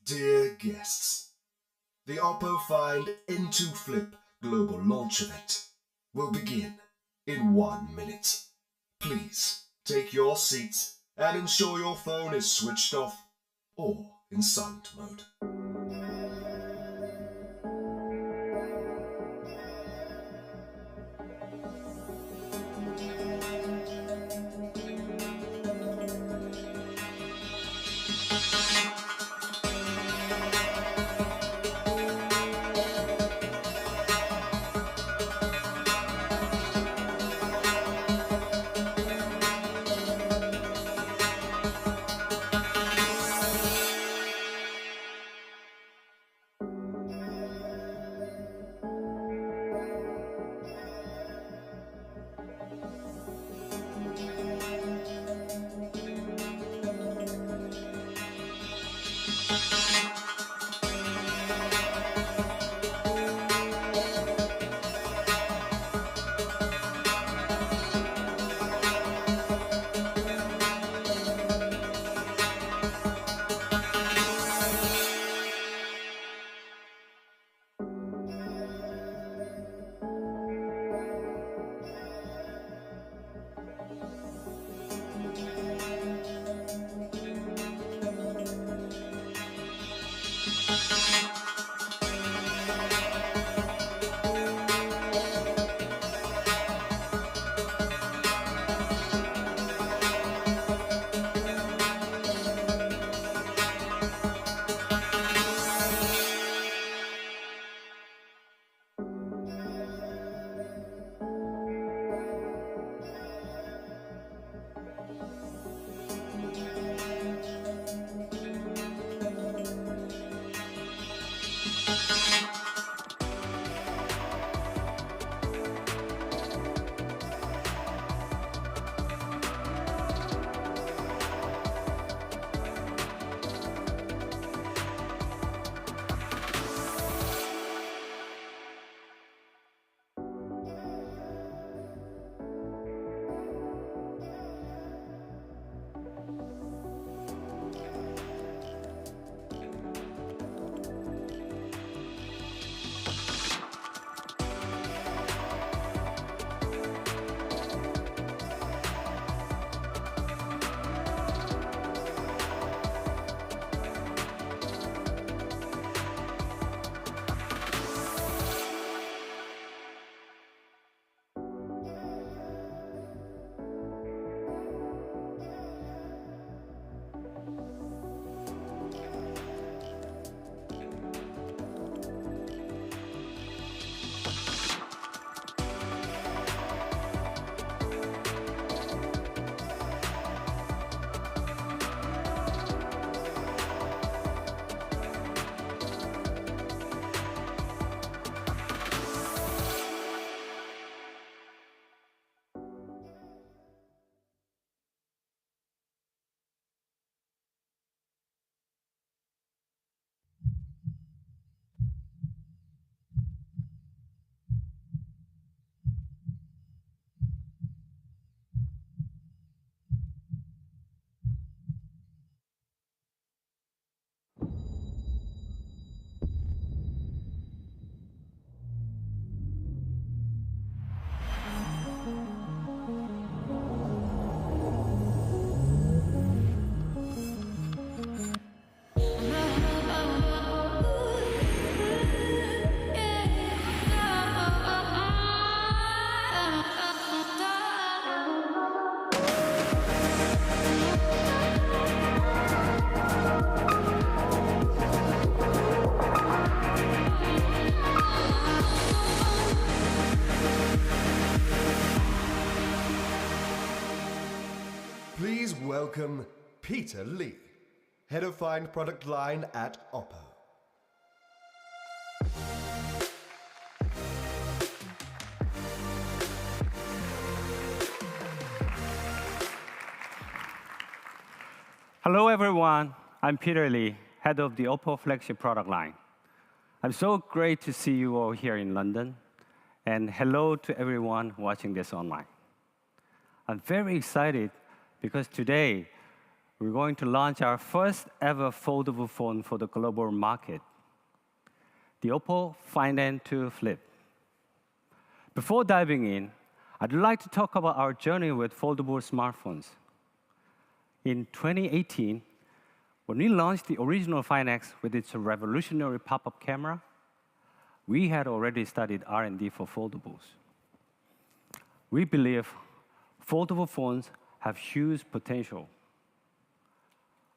Dear guests, the OPPO Find N2 Flip Global Launch Event will begin in 1 minute. Please take your seats and ensure your phone is switched off or in silent mode. Please welcome Peter Lee, Head of Find Product Line at OPPO. Hello, everyone. I'm Peter Lee, head of the OPPO flagship product line. I'm so great to see you all here in London, and hello to everyone watching this online. I'm very excited because today we're going to launch our first ever foldable phone for the global market, the OPPO Find N2 Flip. Before diving in, I'd like to talk about our journey with foldable smartphones. In 2018, when we launched the original Find X with its revolutionary pop-up camera, we had already studied R&D for foldables. We believe foldable phones have huge potential.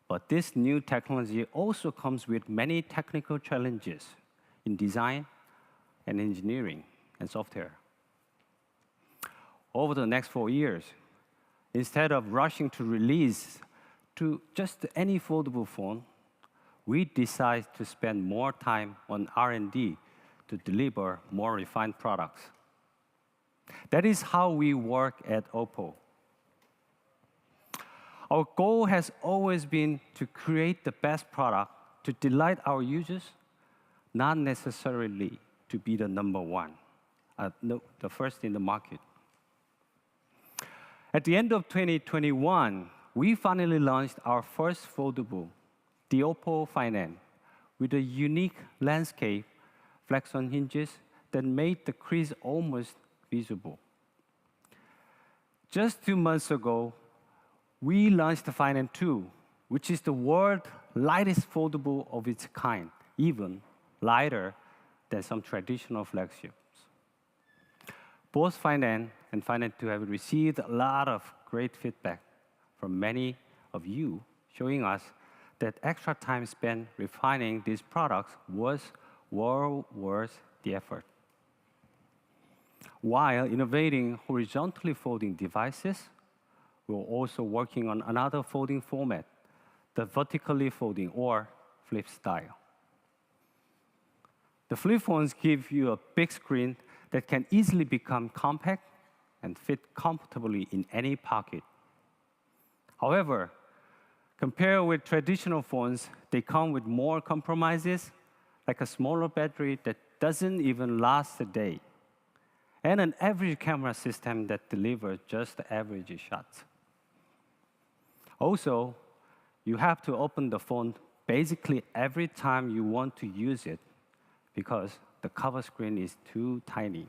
But this new technology also comes with many technical challenges in design and engineering and software. Over the next 4 years, instead of rushing to release to just any foldable phone, we decided to spend more time on R&D to deliver more refined products. That is how we work at OPPO. Our goal has always been to create the best product to delight our users, not necessarily to be the number one, the first in the market. At the end of 2021, we finally launched our first foldable, the OPPO Find N, with a unique landscape flex-on hinges that made the crease almost visible. Just 2 months ago, we launched the Find N2, which is the world's lightest foldable of its kind, even lighter than some traditional flagships. Both Find N and Find N2 have received a lot of great feedback from many of you, showing us that extra time spent refining these products was well worth the effort. While innovating horizontally folding devices, we're also working on another folding format, the vertically folding or flip style. The flip phones give you a big screen that can easily become compact and fit comfortably in any pocket. However, compared with traditional phones, they come with more compromises, like a smaller battery that doesn't even last a day, and an average camera system that delivers just average shots. Also, you have to open the phone basically every time you want to use it because the cover screen is too tiny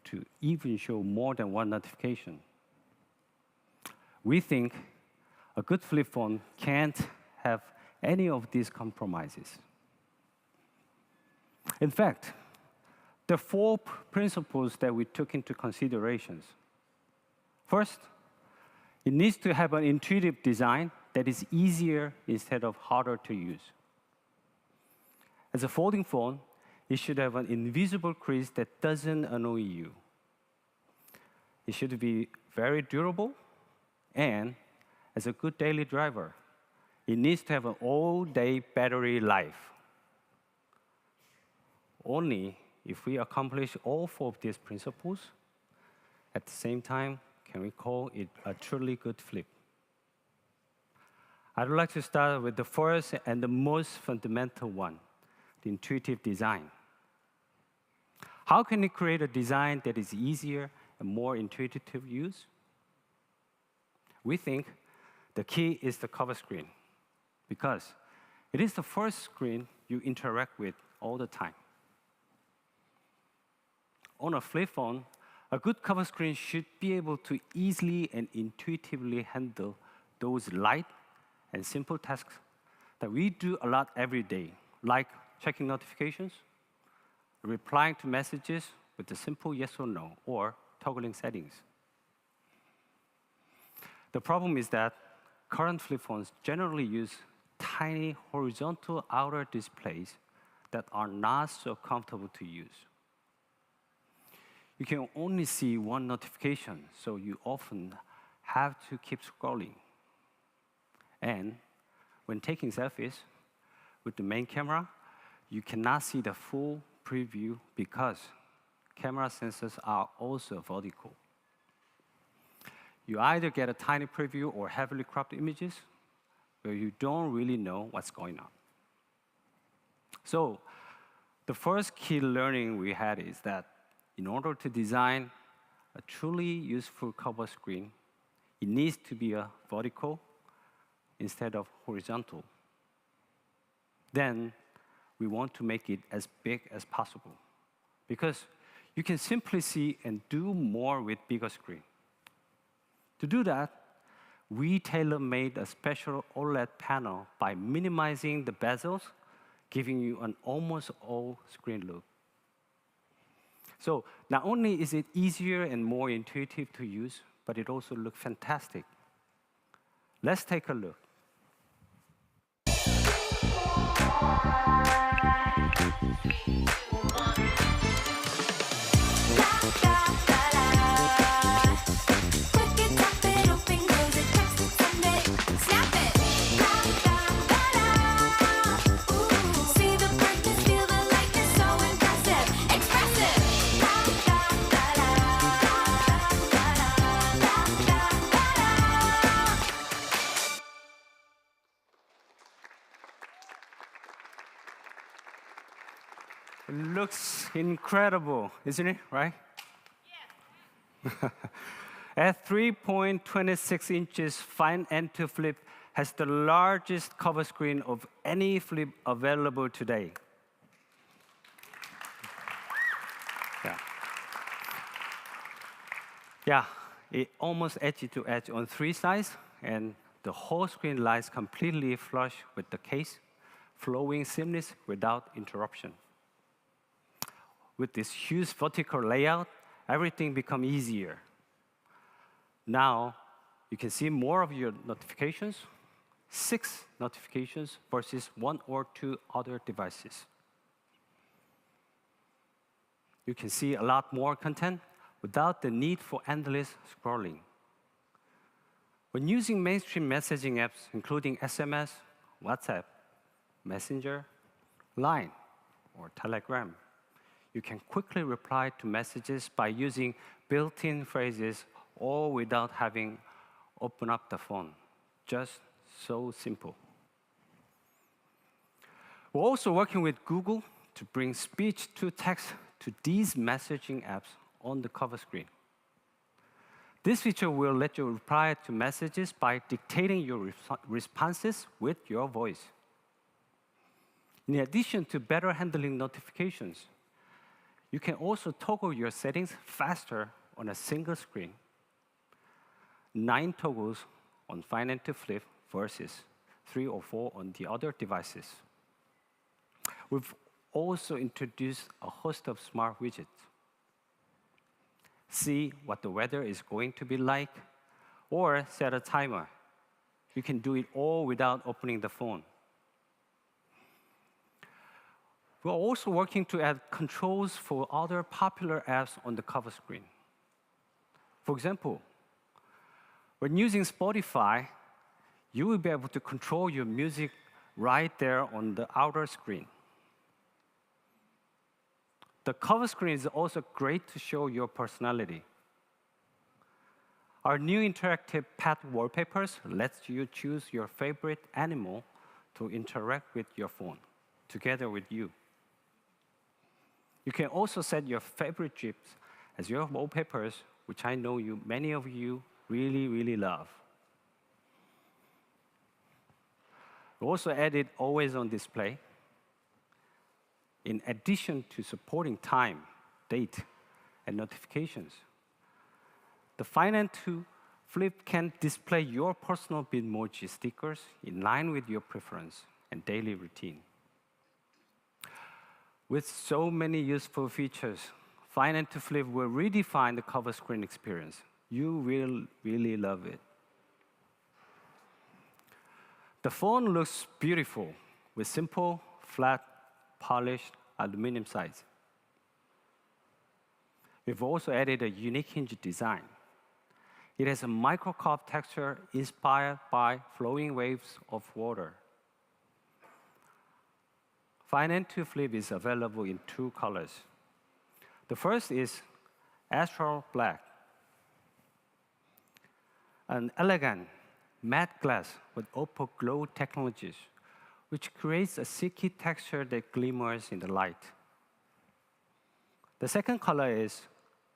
to even show more than one notification. We think a good flip phone can't have any of these compromises. In fact, there are 4 principles that we took into consideration. First, it needs to have an intuitive design that is easier instead of harder to use. As a folding phone, it should have an invisible crease that doesn't annoy you. It should be very durable, and as a good daily driver, it needs to have an all-day battery life. Only if we accomplish all 4 of these principles, at the same time, can we call it a truly good flip. I'd like to start with the first and the most fundamental one, the intuitive design. How can we create a design that is easier and more intuitive to use? We think the key is the cover screen, because it is the first screen you interact with all the time. On a flip phone, a good cover screen should be able to easily and intuitively handle those light and simple tasks that we do a lot every day, like checking notifications, replying to messages with a simple yes or no, or toggling settings. The problem is that current flip phones generally use tiny horizontal outer displays that are not so comfortable to use. You can only see one notification, so you often have to keep scrolling. And when taking selfies with the main camera, you cannot see the full preview because camera sensors are also vertical. You either get a tiny preview or heavily cropped images where you don't really know what's going on. So the first key learning we had is that in order to design a truly useful cover screen, it needs to be a vertical, instead of horizontal. Then we want to make it as big as possible, because you can simply see and do more with bigger screen. To do that, we tailor-made a special OLED panel by minimizing the bezels, giving you an almost all-screen look. So not only is it easier and more intuitive to use, but it also looks fantastic. Let's take a look. It looks incredible, isn't it, right? Yeah. At 3.26 inches, Find N to Flip has the largest cover screen of any flip available today. Yeah, it almost edge to edge on 3 sides, and the whole screen lies completely flush with the case, flowing seamless without interruption. With this huge vertical layout, everything becomes easier. Now, you can see more of your notifications, 6 notifications versus 1 or 2 other devices. You can see a lot more content without the need for endless scrolling. When using mainstream messaging apps, including SMS, WhatsApp, Messenger, Line, or Telegram, you can quickly reply to messages by using built-in phrases or without having open up the phone. Just so simple. We're also working with Google to bring speech to text to these messaging apps on the cover screen. This feature will let you reply to messages by dictating your responses with your voice. In addition to better handling notifications, you can also toggle your settings faster on a single screen. 9 toggles on Find N to Flip versus 3 or 4 on the other devices. We've also introduced a host of smart widgets. See what the weather is going to be like, or set a timer. You can do it all without opening the phone. We're also working to add controls for other popular apps on the cover screen. For example, when using Spotify, you will be able to control your music right there on the outer screen. The cover screen is also great to show your personality. Our new interactive pet wallpapers lets you choose your favorite animal to interact with your phone, together with you. You can also set your favorite GIFs as your wallpapers, which I know many of you really, really love. We also added Always On Display. In addition to supporting time, date, and notifications, the Find N to Flip can display your personal Bitmoji stickers in line with your preference and daily routine. With so many useful features, Find N to Flip will redefine the cover screen experience. You will really love it. The phone looks beautiful with simple, flat, polished aluminum sides. We've also added a unique hinge design. It has a micro-curved texture inspired by flowing waves of water. Find N to Flip is available in 2 colors. The first is Astral Black, an elegant matte glass with OPPO glow technologies, which creates a silky texture that glimmers in the light. The second color is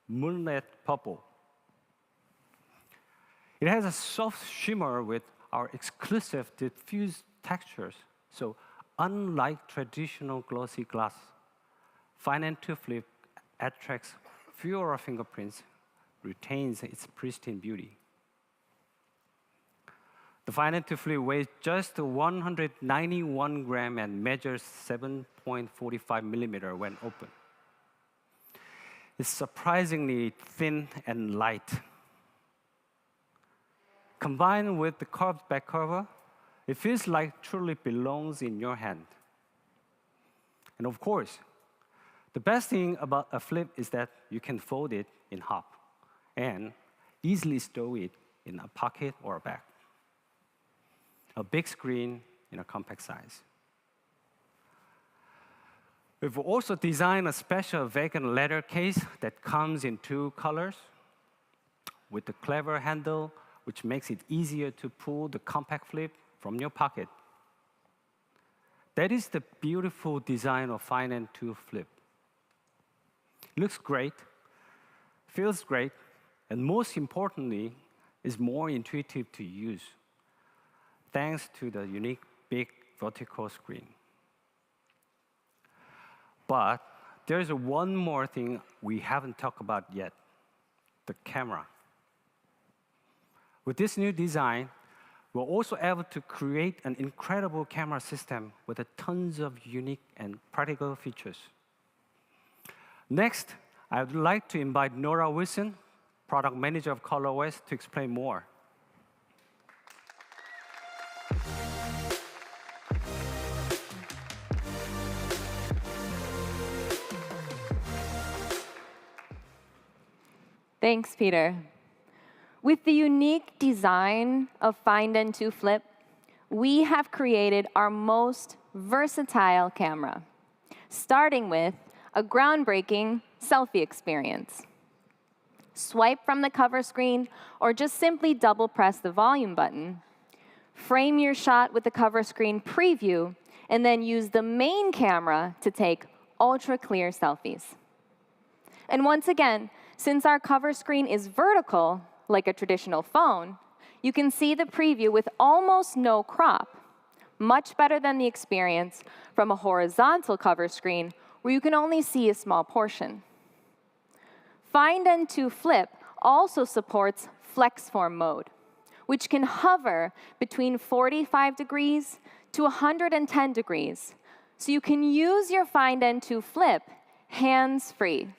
Moonlit Purple. It has a soft shimmer with our exclusive diffuse textures. So unlike traditional glossy glass, Find N2 Flip attracts fewer fingerprints, retains its pristine beauty. The Find N2 Flip weighs just 191 grams and measures 7.45 millimeters when open. It's surprisingly thin and light. Combined with the curved back cover, it feels like truly belongs in your hand. And of course, the best thing about a Flip is that you can fold it in half and easily stow it in a pocket or a bag. A big screen in a compact size. We've also designed a special vegan leather case that comes in 2 colors with a clever handle which makes it easier to pull the compact Flip from your pocket. That is the beautiful design of Find N2 Flip. Looks great, feels great, and most importantly, is more intuitive to use, thanks to the unique big vertical screen. But there's one more thing we haven't talked about yet, the camera. With this new design, we're also able to create an incredible camera system with tons of unique and practical features. Next, I would like to invite Nora Wilson, Product Manager of ColorOS, to explain more. Thanks, Peter. With the unique design of Find N2 Flip, we have created our most versatile camera, starting with a groundbreaking selfie experience. Swipe from the cover screen or just simply double press the volume button. Frame your shot with the cover screen preview and then use the main camera to take ultra clear selfies. And once again, since our cover screen is vertical, like a traditional phone, you can see the preview with almost no crop, much better than the experience from a horizontal cover screen where you can only see a small portion. Find N2 Flip also supports FlexForm mode, which can hover between 45 degrees to 110 degrees, so you can use your Find N2 Flip hands-free.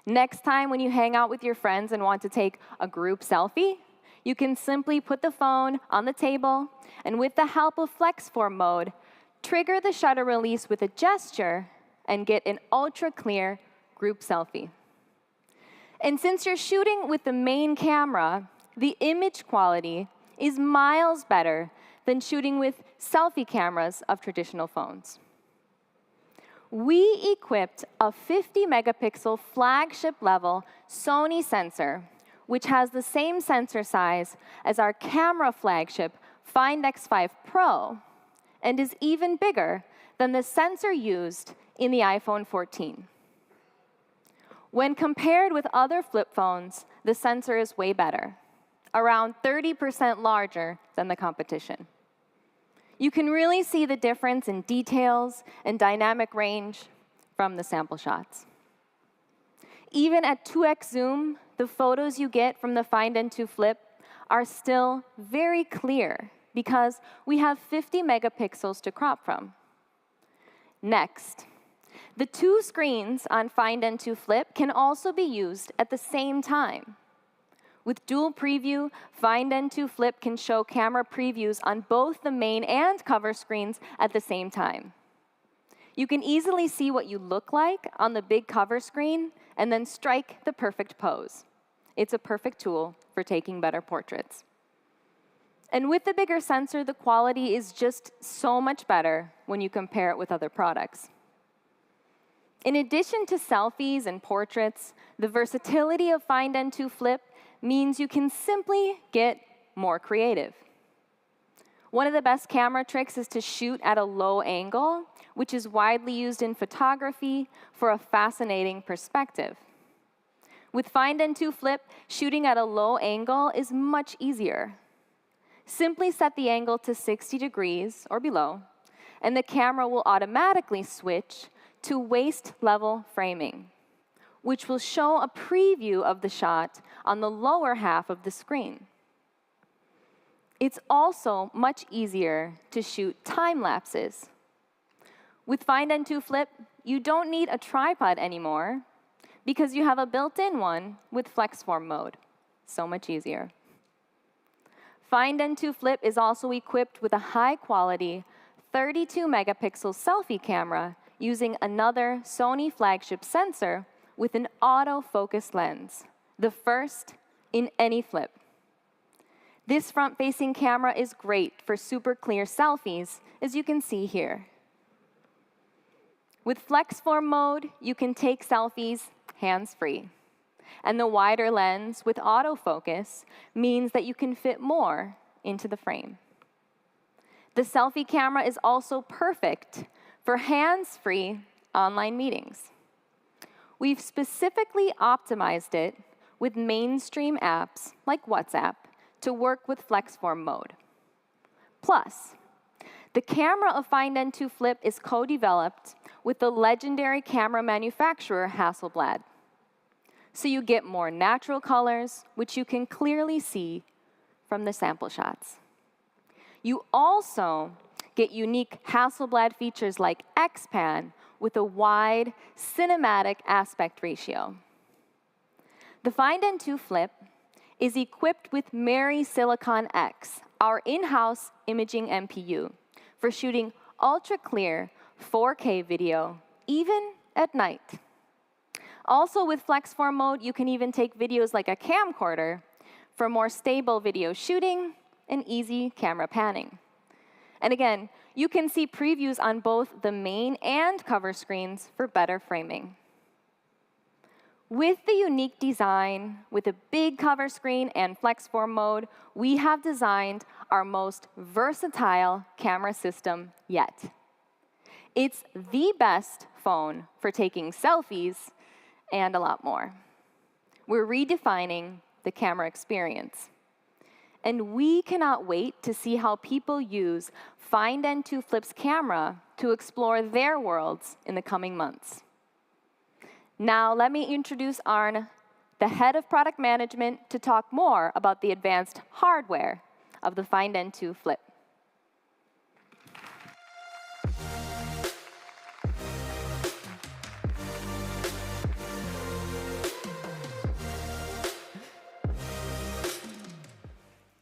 Next time when you hang out with your friends and want to take a group selfie, you can simply put the phone on the table, and with the help of FlexForm mode, trigger the shutter release with a gesture and get an ultra-clear group selfie. And since you're shooting with the main camera, the image quality is miles better than shooting with selfie cameras of traditional phones. We equipped a 50-megapixel flagship-level Sony sensor, which has the same sensor size as our camera flagship Find X5 Pro, and is even bigger than the sensor used in the iPhone 14. When compared with other flip phones, the sensor is way better, around 30% larger than the competition. You can really see the difference in details and dynamic range from the sample shots. Even at 2x zoom, the photos you get from the Find N2 Flip are still very clear because we have 50 megapixels to crop from. Next, the 2 screens on Find N2 Flip can also be used at the same time. With dual preview, Find N2 Flip can show camera previews on both the main and cover screens at the same time. You can easily see what you look like on the big cover screen and then strike the perfect pose. It's a perfect tool for taking better portraits. And with the bigger sensor, the quality is just so much better when you compare it with other products. In addition to selfies and portraits, the versatility of Find N2 Flip means you can simply get more creative. One of the best camera tricks is to shoot at a low angle, which is widely used in photography for a fascinating perspective. With Find N2 Flip, shooting at a low angle is much easier. Simply set the angle to 60 degrees or below, and the camera will automatically switch to waist-level framing, which will show a preview of the shot on the lower half of the screen. It's also much easier to shoot time lapses. With Find N2 Flip, you don't need a tripod anymore because you have a built-in one with FlexForm mode. So much easier. Find N2 Flip is also equipped with a high-quality 32-megapixel selfie camera using another Sony flagship sensor with an autofocus lens, the first in any flip. This front-facing camera is great for super clear selfies, as you can see here. With FlexForm mode, you can take selfies hands-free. And the wider lens with autofocus means that you can fit more into the frame. The selfie camera is also perfect for hands-free online meetings. We've specifically optimized it with mainstream apps like WhatsApp to work with FlexForm mode. Plus, the camera of Find N2 Flip is co-developed with the legendary camera manufacturer Hasselblad. So you get more natural colors, which you can clearly see from the sample shots. You also get unique Hasselblad features like X-Pan with a wide cinematic aspect ratio. The Find N2 Flip is equipped with Mary Silicon X, our in-house imaging MPU, for shooting ultra-clear 4K video, even at night. Also, with FlexForm mode, you can even take videos like a camcorder for more stable video shooting and easy camera panning. And again, you can see previews on both the main and cover screens for better framing. With the unique design, with a big cover screen and FlexForm mode, we have designed our most versatile camera system yet. It's the best phone for taking selfies and a lot more. We're redefining the camera experience. And we cannot wait to see how people use Find N2 Flip's camera to explore their worlds in the coming months. Now, let me introduce Arne, the head of product management, to talk more about the advanced hardware of the Find N2 Flip.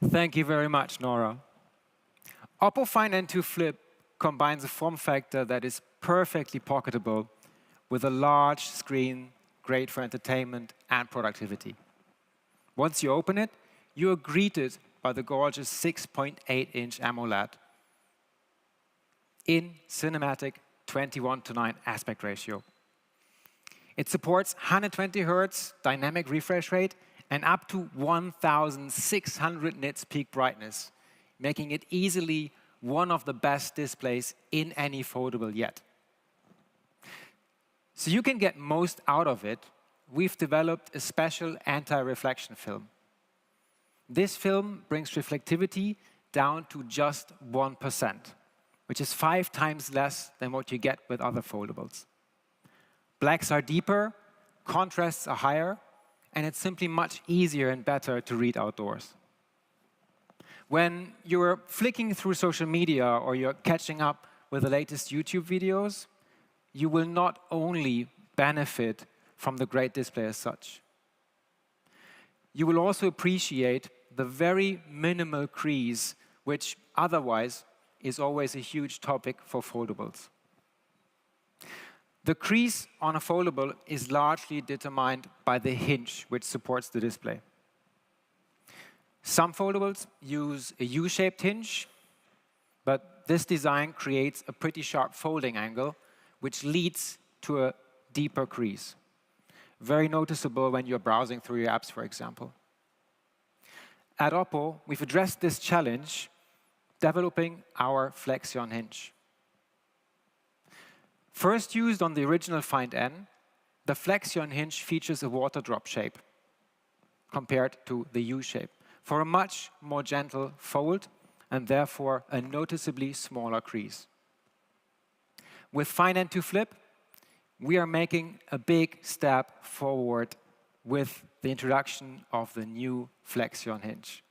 Thank you very much, Nora. OPPO Find N2 Flip combines a form factor that is perfectly pocketable with a large screen, great for entertainment and productivity. Once you open it, you are greeted by the gorgeous 6.8-inch AMOLED in cinematic 21:9 aspect ratio. It supports 120 Hz dynamic refresh rate and up to 1,600 nits peak brightness, making it easily one of the best displays in any foldable yet. So you can get most out of it, we've developed a special anti-reflection film. This film brings reflectivity down to just 1%, which is 5 times less than what you get with other foldables. Blacks are deeper, contrasts are higher, and it's simply much easier and better to read outdoors. When you're flicking through social media or you're catching up with the latest YouTube videos, you will not only benefit from the great display as such. You will also appreciate the very minimal crease, which otherwise is always a huge topic for foldables. The crease on a foldable is largely determined by the hinge which supports the display. Some foldables use a U-shaped hinge, but this design creates a pretty sharp folding angle, which leads to a deeper crease. Very noticeable when you're browsing through your apps, for example. At OPPO, we've addressed this challenge developing our Flexion hinge. First used on the original Find N, the Flexion hinge features a water drop shape compared to the U shape, for a much more gentle fold and therefore a noticeably smaller crease. With Find End to Flip, we are making a big step forward with the introduction of the new Flexion hinge.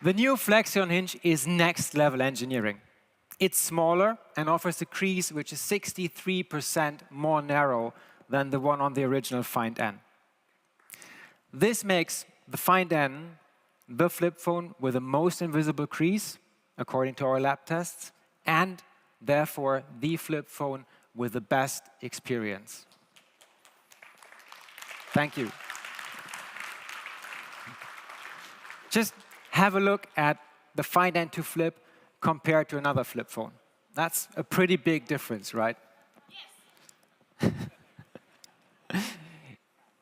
The new Flexion hinge is next-level engineering. It's smaller and offers a crease which is 63% more narrow than the one on the original Find N. This makes the Find N the flip phone with the most invisible crease, according to our lab tests, and therefore the flip phone with the best experience. Thank you. Just have a look at the Find End to Flip compared to another flip phone. That's a pretty big difference, right? Yes.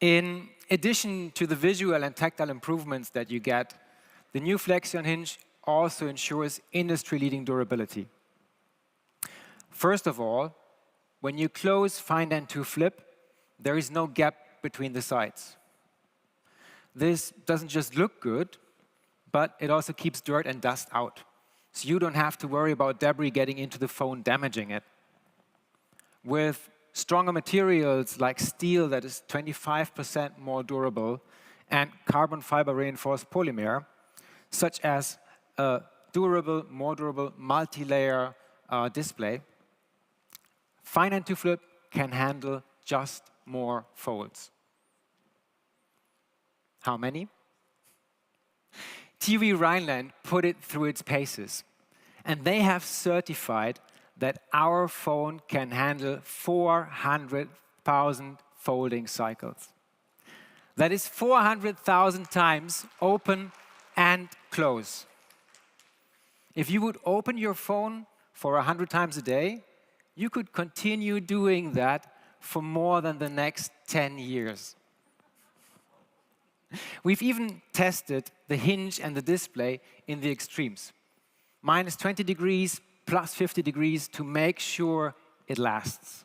In addition to the visual and tactile improvements that you get, the new Flexion hinge also ensures industry-leading durability. First of all, when you close Find End to Flip, there is no gap between the sides. This doesn't just look good, but it also keeps dirt and dust out. So you don't have to worry about debris getting into the phone, damaging it. With stronger materials like steel that is 25% more durable and carbon fiber reinforced polymer, such as a more durable multi-layer display, Find End to Flip can handle just more folds. How many? TV Rhineland put it through its paces, and they have certified that our phone can handle 400,000 folding cycles. That is 400,000 times open and close. If you would open your phone for 100 times a day, you could continue doing that for more than the next 10 years. We've even tested the hinge and the display in the extremes. Minus 20 degrees, plus 50 degrees to make sure it lasts.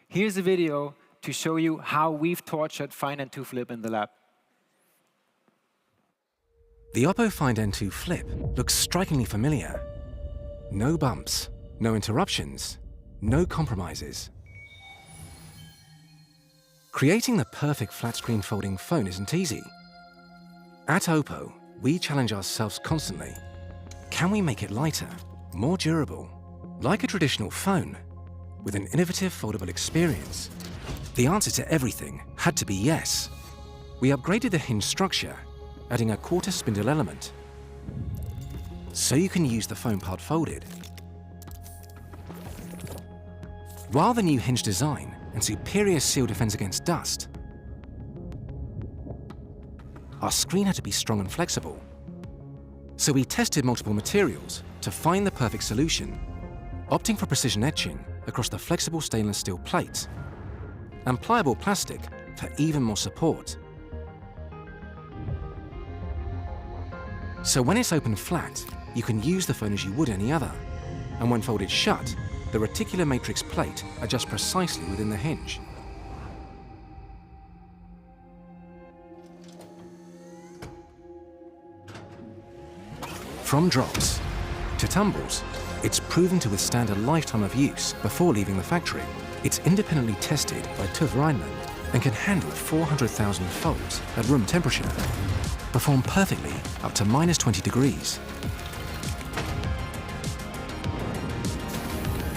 Here's a video to show you how we've tortured Find End to Flip in the lab. The OPPO Find End to Flip looks strikingly familiar. No bumps, no interruptions, no compromises. Creating the perfect flat-screen folding phone isn't easy. At OPPO, we challenge ourselves constantly. Can we make it lighter, more durable, like a traditional phone, with an innovative foldable experience? The answer to everything had to be yes. We upgraded the hinge structure, adding a quarter spindle element, so you can use the phone part folded. While the new hinge design and superior seal defense against dust, our screen had to be strong and flexible. So we tested multiple materials to find the perfect solution, opting for precision etching across the flexible stainless steel plate and pliable plastic for even more support. So when it's open flat, you can use the phone as you would any other, and when folded shut, the reticular matrix plate adjusts precisely within the hinge. From drops to tumbles, it's proven to withstand a lifetime of use before leaving the factory. It's independently tested by TÜV Rheinland and can handle 400,000 folds at room temperature, perform perfectly up to minus 20 degrees.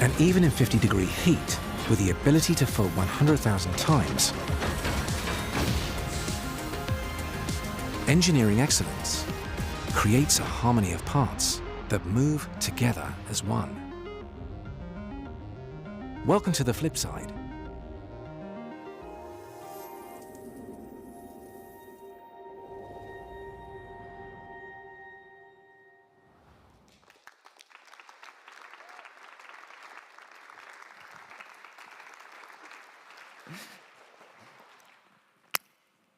And even in 50-degree heat, with the ability to fold 100,000 times. Engineering excellence creates a harmony of parts that move together as one. Welcome to the flip side.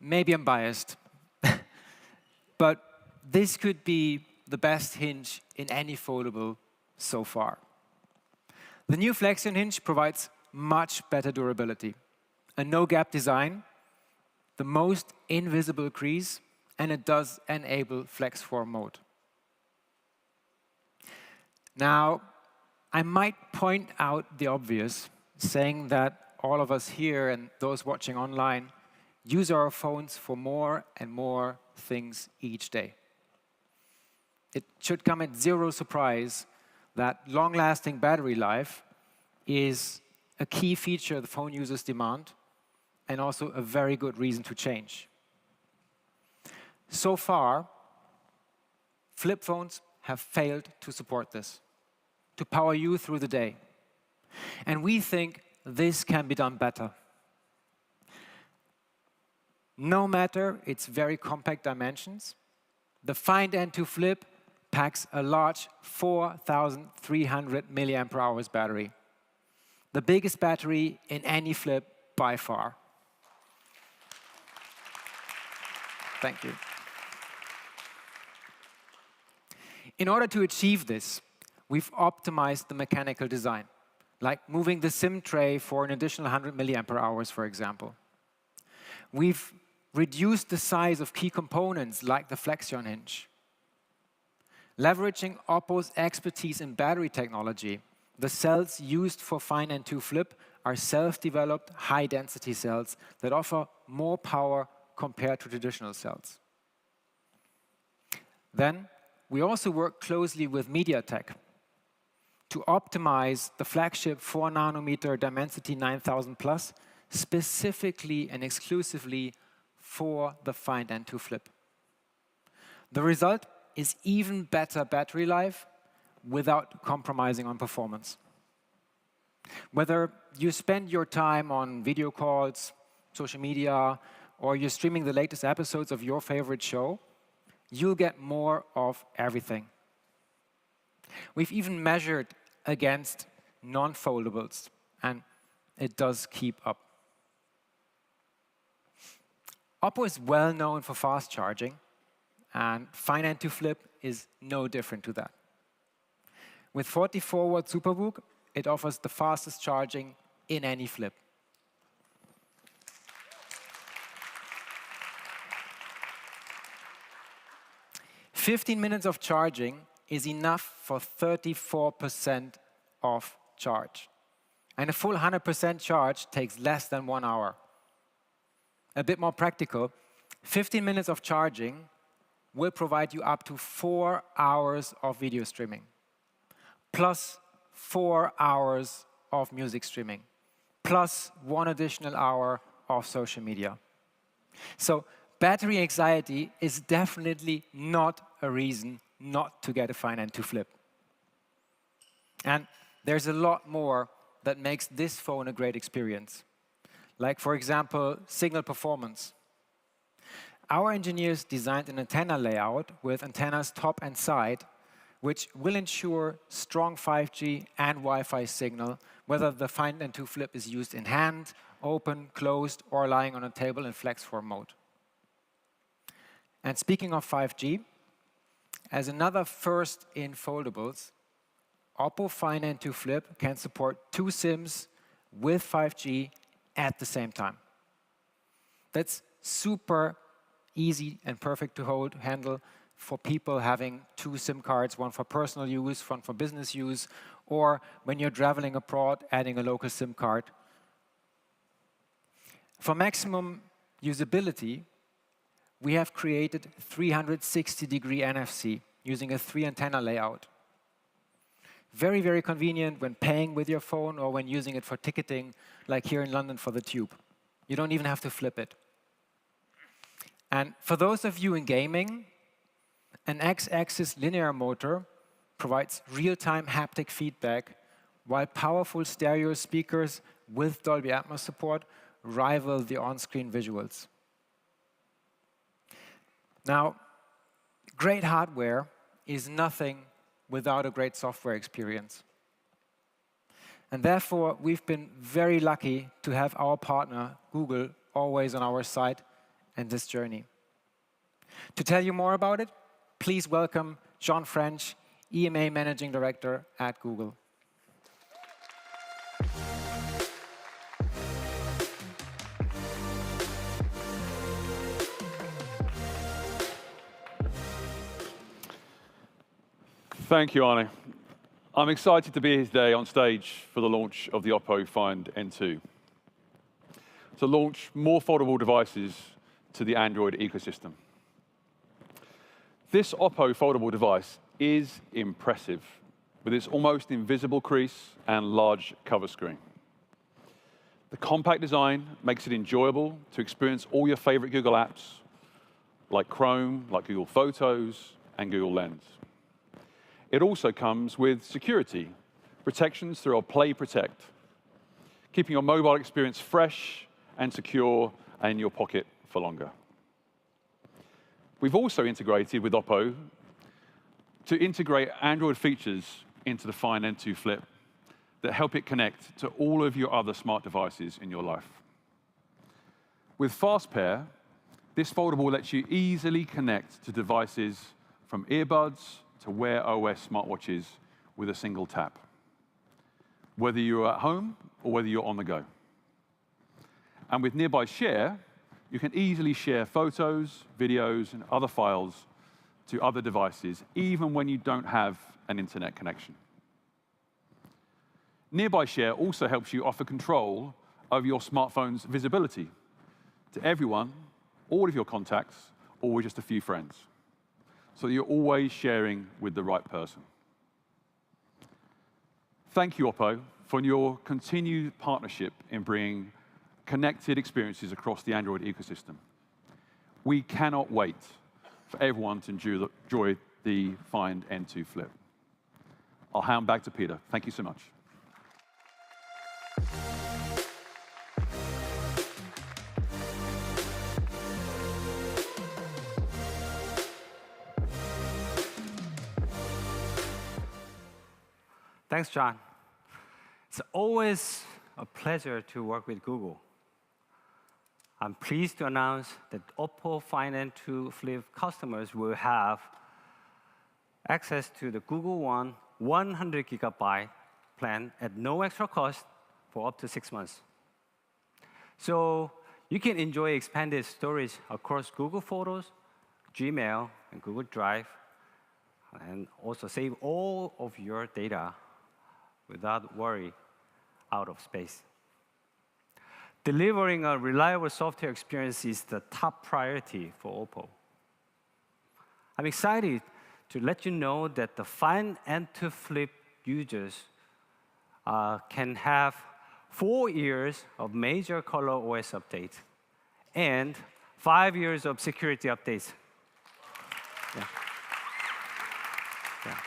Maybe I'm biased, but this could be the best hinge in any foldable so far. The new Flexion hinge provides much better durability, a no-gap design, the most invisible crease, and it does enable flex form mode. Now, I might point out the obvious, saying that all of us here and those watching online use our phones for more and more things each day. It should come at zero surprise that long-lasting battery life is a key feature the phone users demand, and also a very good reason to change. So far, flip phones have failed to support this, to power you through the day. And we think this can be done better. No matter its very compact dimensions, the Find N2 Flip packs a large 4,300 mAh battery, the biggest battery in any flip by far. Thank you. In order to achieve this, we've optimized the mechanical design, like moving the SIM tray for an additional 100 mAh, for example. We've reduced the size of key components, like the Flexion hinge. Leveraging OPPO's expertise in battery technology, the cells used for Find N2 Flip are self-developed, high-density cells that offer more power compared to traditional cells. Then, we also work closely with MediaTek to optimize the flagship 4-nanometer Dimensity 9000 Plus specifically and exclusively for the Find N2 Flip. The result is even better battery life without compromising on performance. Whether you spend your time on video calls, social media, or you're streaming the latest episodes of your favorite show, you'll get more of everything. We've even measured against non-foldables, and it does keep up. OPPO is well known for fast charging, and Find N2 Flip is no different to that. With 44-watt SuperVOOC, it offers the fastest charging in any flip. "15 minutes of charging is enough for 34% of charge. And a full 100% charge takes less than 1 hour. A bit more practical, 15 minutes of charging will provide you up to 4 hours of video streaming, plus 4 hours of music streaming, plus 1 additional hour of social media. So battery anxiety is definitely not a reason not to get a Find N2 Flip. And there's a lot more that makes this phone a great experience. Like, for example, signal performance. Our engineers designed an antenna layout with antennas top and side, which will ensure strong 5G and Wi-Fi signal, whether the Find N2 Flip is used in hand, open, closed, or lying on a table in flex form mode. And speaking of 5G, as another first in foldables, OPPO Find N2 Flip can support 2 SIMs with 5G at the same time. That's super easy and perfect to handle for people having 2 SIM cards, one for personal use, one for business use, or when you're traveling abroad, adding a local SIM card. For maximum usability, we have created 360-degree NFC using a 3-antenna layout. Very, very convenient when paying with your phone or when using it for ticketing, like here in London for the Tube. You don't even have to flip it. And for those of you in gaming, an X-axis linear motor provides real-time haptic feedback, while powerful stereo speakers with Dolby Atmos support rival the on-screen visuals. Now, great hardware is nothing without a great software experience. And therefore, we've been very lucky to have our partner, Google, always on our side in this journey. To tell you more about it, please welcome John French, EMA Managing Director at Google. Thank you, Arne. I'm excited to be here today on stage for the launch of the OPPO Find N2 to launch more foldable devices to the Android ecosystem. This OPPO foldable device is impressive with its almost invisible crease and large cover screen. The compact design makes it enjoyable to experience all your favorite Google apps like Chrome, like Google Photos, and Google Lens. It also comes with security, protections through our Play Protect, keeping your mobile experience fresh and secure and in your pocket for longer. We've also integrated with OPPO to integrate Android features into the Find N2 Flip that help it connect to all of your other smart devices in your life. With Fast Pair, this foldable lets you easily connect to devices from earbuds to Wear OS smartwatches with a single tap, whether you're at home or whether you're on the go. And with Nearby Share, you can easily share photos, videos, and other files to other devices, even when you don't have an internet connection. Nearby Share also helps you offer control over your smartphone's visibility to everyone, all of your contacts, or with just a few friends, so that you're always sharing with the right person. Thank you, OPPO, for your continued partnership in bringing connected experiences across the Android ecosystem. We cannot wait for everyone to enjoy the Find N2 Flip. I'll hand back to Peter. Thank you so much. Thanks, John. It's always a pleasure to work with Google. I'm pleased to announce that OPPO Find N2 Flip customers will have access to the Google One 100 GB plan at no extra cost for up to 6 months. So you can enjoy expanded storage across Google Photos, Gmail, and Google Drive, and also save all of your data without worry out of space. Delivering a reliable software experience is the top priority for OPPO. I'm excited to let you know that the Find N2 Flip users can have 4 years of major ColorOS updates and 5 years of security updates. Yeah. Yeah.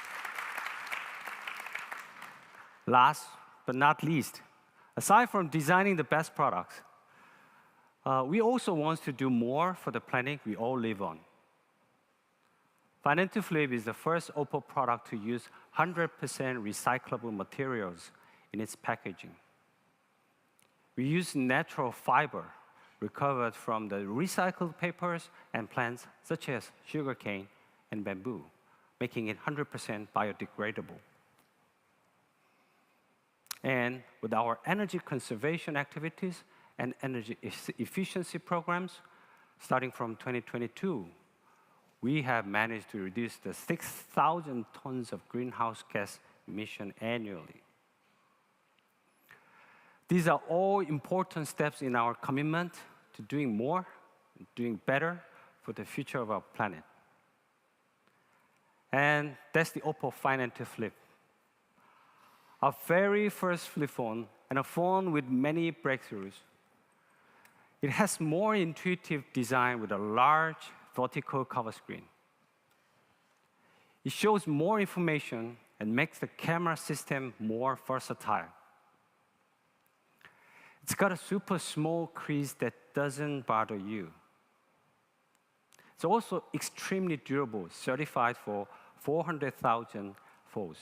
Last but not least, aside from designing the best products, we also want to do more for the planet we all live on. Find N2 Flip is the first OPPO product to use 100% recyclable materials in its packaging. We use natural fiber recovered from the recycled papers and plants such as sugarcane and bamboo, making it 100% biodegradable. And with our energy conservation activities and energy efficiency programs, starting from 2022, we have managed to reduce the 6,000 tons of greenhouse gas emission annually. These are all important steps in our commitment to doing more, doing better for the future of our planet. And that's the OPPO Find N2 Flip. Our very first flip phone, and a phone with many breakthroughs. It has more intuitive design with a large vertical cover screen. It shows more information and makes the camera system more versatile. It's got a super small crease that doesn't bother you. It's also extremely durable, certified for 400,000 folds.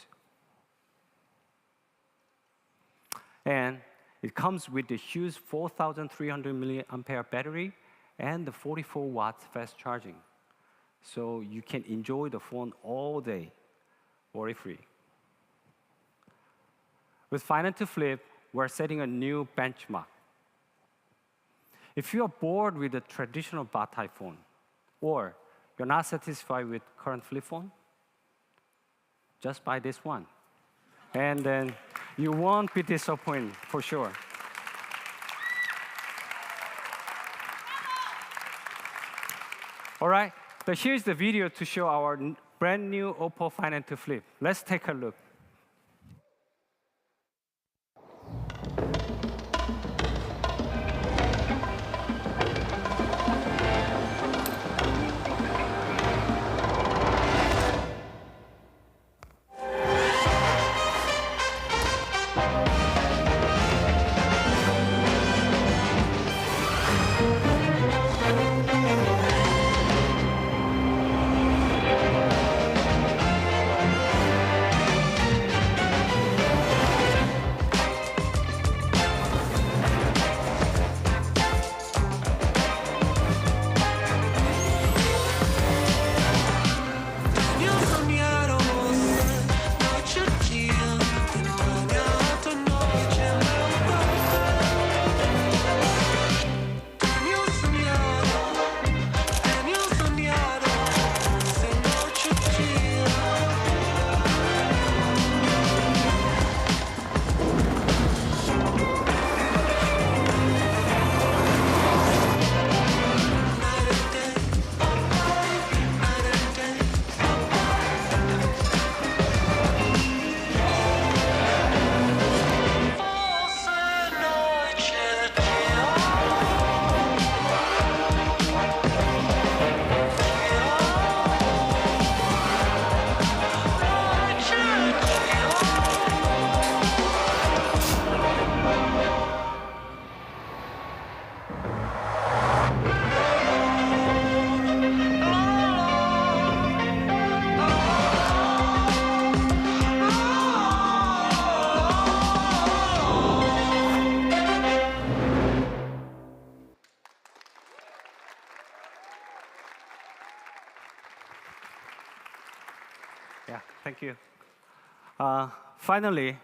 And it comes with the huge 4,300 milliampere battery and the 44 watts fast charging. So you can enjoy the phone all day, worry-free. With Find and to Flip, we're setting a new benchmark. If you are bored with the traditional Batai phone, or you're not satisfied with current flip phone, just buy this one. And then you won't be disappointed, for sure. All right, so here's the video to show our brand new OPPO Find and to Flip. Let's take a look. Yeah, thank you. Finally,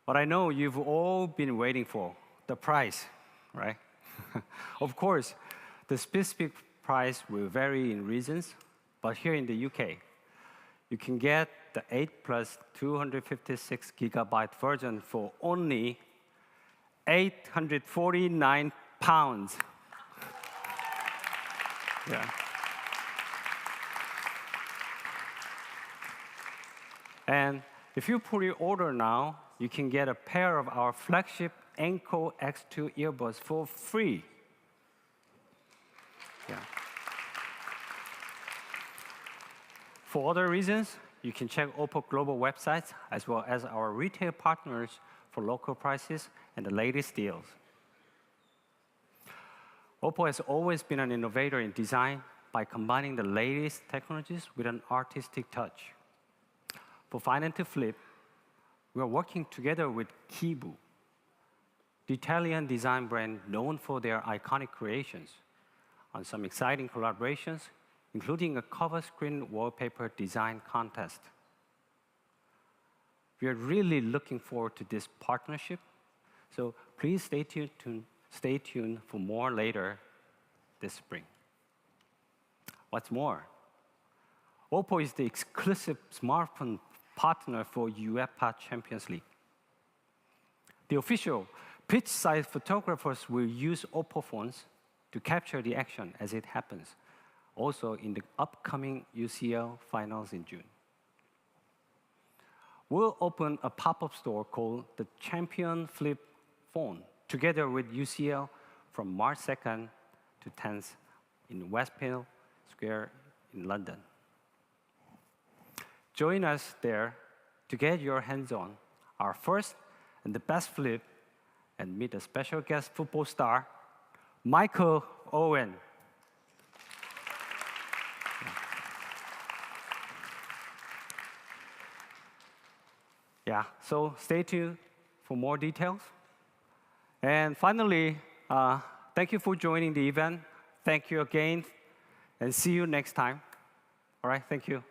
what I know you've all been waiting for, the price, right? Of course, the specific price will vary in regions, but here in the UK, you can get the 8 plus 256 gigabyte version for only £849. Yeah. And if you pre-order now, you can get a pair of our flagship Anko X2 earbuds for free. Yeah. For other reasons, you can check OPPO global websites as well as our retail partners for local prices and the latest deals. OPPO has always been an innovator in design by combining the latest technologies with an artistic touch. For Find and to Flip, we are working together with Kibu, the Italian design brand known for their iconic creations, on some exciting collaborations, including a cover screen wallpaper design contest. We are really looking forward to this partnership, so please stay tuned for more later this spring. What's more, OPPO is the exclusive smartphone partner for UEFA Champions League. The official pitch-side photographers will use OPPO phones to capture the action as it happens, also in the upcoming UCL finals in June. We'll open a pop-up store called the Champion Flip Phone, together with UCL from March 2nd to 10th in Westfield Square in London. Join us there to get your hands on our first and the best flip and meet a special guest football star, Michael Owen. Yeah, so stay tuned for more details. And finally, thank you for joining the event. Thank you again, and see you next time. All right, thank you.